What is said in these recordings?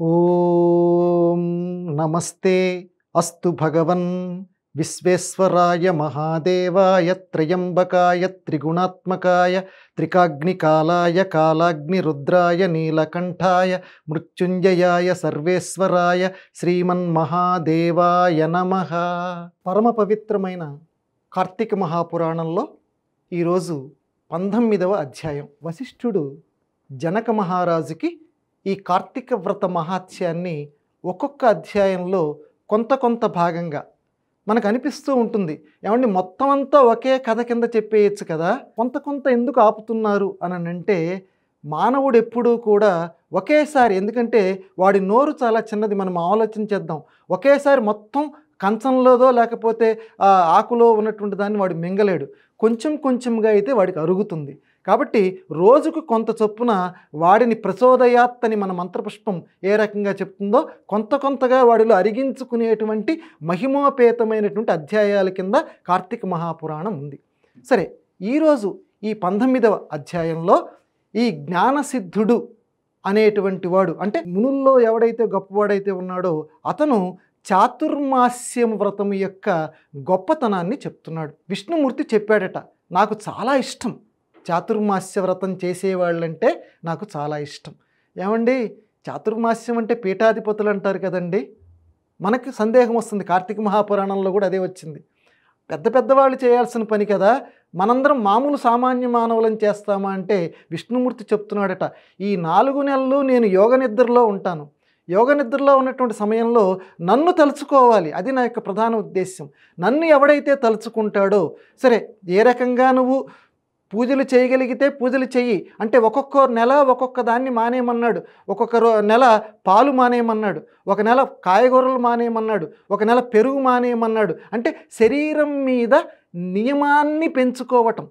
ఓం నమస్తే అస్తు భగవన్ విశ్వేశ్వరాయ మహాదేవాయ త్రయంబకాయ త్రిగుణాత్మకాయ త్రికాగ్నికాలాయ కాలాగ్నిరుద్రాయ నీలకంఠాయ మృత్యుంజయాయ సర్వేశ్వరాయ శ్రీమన్మహాదేవాయ నమః. పరమ పవిత్రమైన కార్తీక మహాపురాణంలో ఈరోజు 19వ అధ్యాయం. వశిష్ఠుడు జనక మహారాజుకి ఈ కార్తీక వ్రత మహాత్యాన్ని ఒక్కొక్క అధ్యాయంలో కొంత భాగంగా మనకు అనిపిస్తూ ఉంటుంది. ఏమండి, మొత్తం అంతా ఒకే కథ కింద చెప్పేయచ్చు కదా, కొంత ఎందుకు ఆపుతున్నారు అని అంటే, మానవుడు ఎప్పుడూ కూడా ఒకేసారి, ఎందుకంటే వాడి నోరు చాలా చిన్నది, మనం ఆలోచన చేద్దాం. ఒకేసారి మొత్తం కంచంలోదో లేకపోతే ఆకులో ఉన్నటువంటి దాన్ని వాడు మింగలేడు. కొంచెంగా అయితే వాడికి అరుగుతుంది. కాబట్టి రోజుకు కొంత చొప్పున వాడిని ప్రచోదయాత్ అని మన మంత్రపుష్పం ఏ రకంగా చెప్తుందో కొంతగా వాడిలో అరిగించుకునేటువంటి మహిమోపేతమైనటువంటి అధ్యాయాల కింద కార్తీక మహాపురాణం ఉంది. సరే, ఈరోజు ఈ 19వ అధ్యాయంలో ఈ జ్ఞానసిద్ధుడు అనేటువంటి వాడు, అంటే మునుల్లో ఎవడైతే గొప్పవాడైతే ఉన్నాడో అతను చాతుర్మాస్యం వ్రతం యొక్క గొప్పతనాన్ని చెప్తున్నాడు. విష్ణుమూర్తి చెప్పాడట, నాకు చాలా ఇష్టం చాతుర్మాస్య వ్రతం చేసేవాళ్ళంటే, నాకు చాలా ఇష్టం. ఏమండి, చాతుర్మాస్యం అంటే పీఠాధిపతులు అంటారు కదండి. మనకి సందేహం వస్తుంది, కార్తీక మహాపురాణంలో కూడా అదే వచ్చింది. పెద్దవాళ్ళు చేయాల్సిన పని కదా, మనందరం మామూలు సామాన్య మానవులను చేస్తామా అంటే, విష్ణుమూర్తి చెప్తున్నాడట, ఈ 4 నెలలు నేను యోగ నిద్రలో ఉంటాను. యోగ నిద్రలో ఉన్నటువంటి సమయంలో నన్ను తలుచుకోవాలి, అది నా యొక్క ప్రధాన ఉద్దేశ్యం. నన్ను ఎవడైతే తలుచుకుంటాడో, సరే ఏ రకంగా నువ్వు పూజలు చేయగలిగితే పూజలు చెయ్యి అంటే, ఒక్కొక్క నెల ఒక్కొక్క దాన్ని మానేయమన్నాడు. ఒక్కొక్క నెల పాలు మానేయమన్నాడు, ఒక నెల కాయగూరలు మానేయమన్నాడు, ఒక నెల పెరుగు మానేయమన్నాడు. అంటే శరీరం మీద నియమాన్ని పెంచుకోవటం,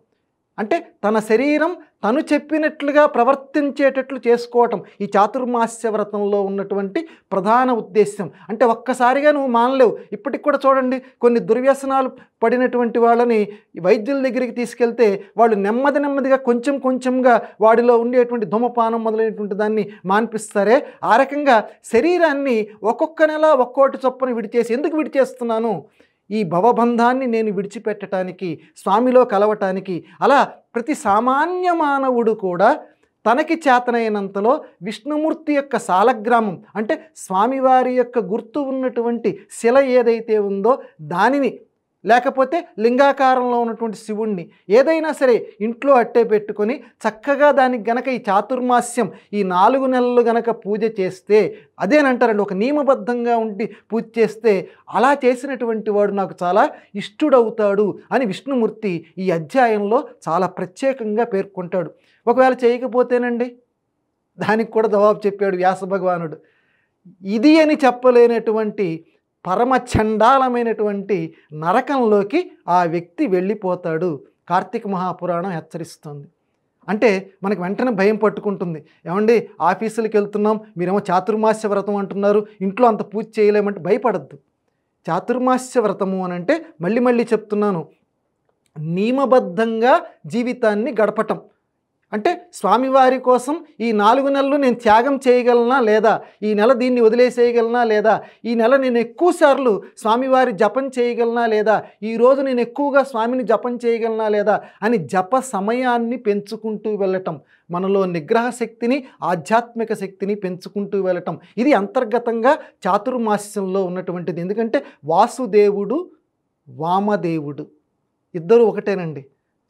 అంటే తన శరీరం తను చెప్పినట్లుగా ప్రవర్తించేటట్లు చేసుకోవటం ఈ చాతుర్మాస్య వ్రతంలో ఉన్నటువంటి ప్రధాన ఉద్దేశ్యం. అంటే ఒక్కసారిగా నువ్వు మానలేవు. ఇప్పటికి కూడా చూడండి, కొన్ని దుర్వ్యసనాలు పడినటువంటి వాళ్ళని వైద్యుల దగ్గరికి తీసుకెళ్తే వాళ్ళు నెమ్మదిగా కొంచెంగా వాడిలో ఉండేటువంటి ధూమపానం మొదలైనటువంటి దాన్ని మాన్పిస్తారే, ఆ రకంగా శరీరాన్ని ఒక్కొక్క నెల ఒక్కోటి చొప్పున విడిచేసి, ఎందుకు విడిచేస్తున్నాను, ఈ భవబంధాన్ని నేను విడిచిపెట్టడానికి, స్వామిలో కలవటానికి. అలా ప్రతి సామాన్య మానవుడు కూడా తనకి చేతనైనంతలో విష్ణుమూర్తి యొక్క సాలగ్రామం, అంటే స్వామివారి యొక్క గుర్తు ఉన్నటువంటి శిల ఏదైతే ఉందో దానిని, లేకపోతే లింగాకారంలో ఉన్నటువంటి శివుణ్ణి, ఏదైనా సరే ఇంట్లో అట్టే పెట్టుకొని చక్కగా దానికి గనక ఈ చాతుర్మాస్యం ఈ 4 నెలలు గనక పూజ చేస్తే, అదేనంటారండి ఒక నియమబద్ధంగా ఉండి పూజ చేస్తే, అలా చేసినటువంటి వాడు నాకు చాలా ఇష్టుడవుతాడు అని విష్ణుమూర్తి ఈ అధ్యాయంలో చాలా ప్రత్యేకంగా పేర్కొంటాడు. ఒకవేళ చేయకపోతేనండి, దానికి కూడా జవాబు చెప్పాడు వ్యాస భగవానుడు. ఇది అని చెప్పలేనటువంటి పరమ చండాలమైనటువంటి నరకంలోకి ఆ వ్యక్తి వెళ్ళిపోతాడు. కార్తీక మహాపురాణం హెచ్చరిస్తుంది. అంటే మనకు వెంటనే భయం పట్టుకుంటుంది. ఏమండి, ఆఫీసులకు వెళ్తున్నాం, మీరేమో చాతుర్మాస్య వ్రతం అంటున్నారు, ఇంట్లో అంత పూజ చేయలేమంటే భయపడద్దు. చాతుర్మాస్య వ్రతము అని అంటే, మళ్ళీ చెప్తున్నాను, నియమబద్ధంగా జీవితాన్ని గడపటం. అంటే స్వామివారి కోసం ఈ 4 నెలలు నేను త్యాగం చేయగలనా లేదా, ఈ నెల దీన్ని వదిలేసేయగలనా లేదా, ఈ నెల నేను ఎక్కువసార్లు స్వామివారి జపం చేయగలనా లేదా, ఈరోజు నేను ఎక్కువగా స్వామిని జపం చేయగలనా లేదా అని జప సమయాన్ని పెంచుకుంటూ వెళ్ళటం, మనలో నిగ్రహ శక్తిని, ఆధ్యాత్మిక శక్తిని పెంచుకుంటూ వెళ్ళటం, ఇది అంతర్గతంగా చాతుర్మాస్యంలో ఉన్నటువంటిది. ఎందుకంటే వాసుదేవుడు వామదేవుడు ఇద్దరు ఒకటేనండి.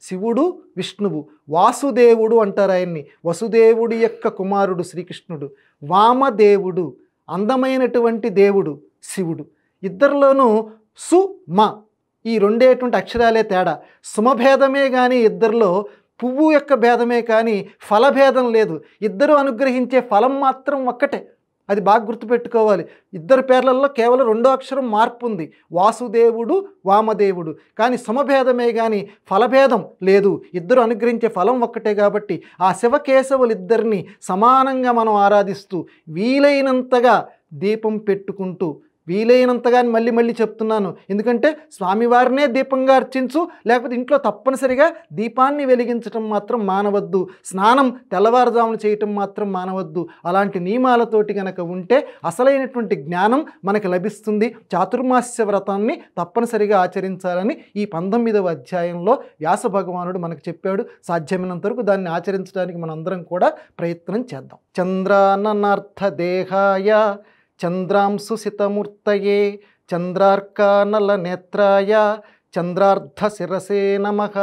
శివుడు విష్ణువు, వాసుదేవుడు అంటారు ఆయన్ని, వసుదేవుడి యొక్క కుమారుడు శ్రీకృష్ణుడు. వామదేవుడు అందమైనటువంటి దేవుడు శివుడు. ఇద్దరిలోనూ సు మ ఈ రెండేటువంటి అక్షరాలే తేడా. సుమభేదమే కానీ ఇద్దరిలో, పువ్వు యొక్క భేదమే కానీ ఫలభేదం లేదు. ఇద్దరు అనుగ్రహించే ఫలం మాత్రం ఒక్కటే, అది బాగా గుర్తుపెట్టుకోవాలి. ఇద్దరు పేర్లలో కేవలం 2వ అక్షరం మార్పు ఉంది, వాసుదేవుడు వామదేవుడు. కానీ సమభేదమే కానీ ఫలభేదం లేదు. ఇద్దరు అనుగ్రహించే ఫలం ఒక్కటే. కాబట్టి ఆ శివకేశవులిద్దరిని సమానంగా మనం ఆరాధిస్తూ వీలైనంతగా దీపం పెట్టుకుంటూ వీలైనంతగా మళ్ళీ మళ్ళీ చెప్తున్నాను. ఎందుకంటే స్వామివారినే దీపంగా అర్చించు, లేకపోతే ఇంట్లో తప్పనిసరిగా దీపాన్ని వెలిగించటం మాత్రం మానవద్దు. స్నానం తెల్లవారుజామున చేయటం మాత్రం మానవద్దు. అలాంటి నియమాలతోటి గనక ఉంటే అసలైనటువంటి జ్ఞానం మనకు లభిస్తుంది. చాతుర్మాస్య వ్రతాన్ని తప్పనిసరిగా ఆచరించాలని ఈ 19వ అధ్యాయంలో వ్యాస భగవానుడు మనకు చెప్పాడు. సాధ్యమైనంత వరకు దాన్ని ఆచరించడానికి మనందరం కూడా ప్రయత్నం చేద్దాం. చంద్రాననార్థ దేహాయ చంద్రాంశుసితమూర్తయే చంద్రార్కానల నేత్రాయ చంద్రార్ధ శిరసే నమః.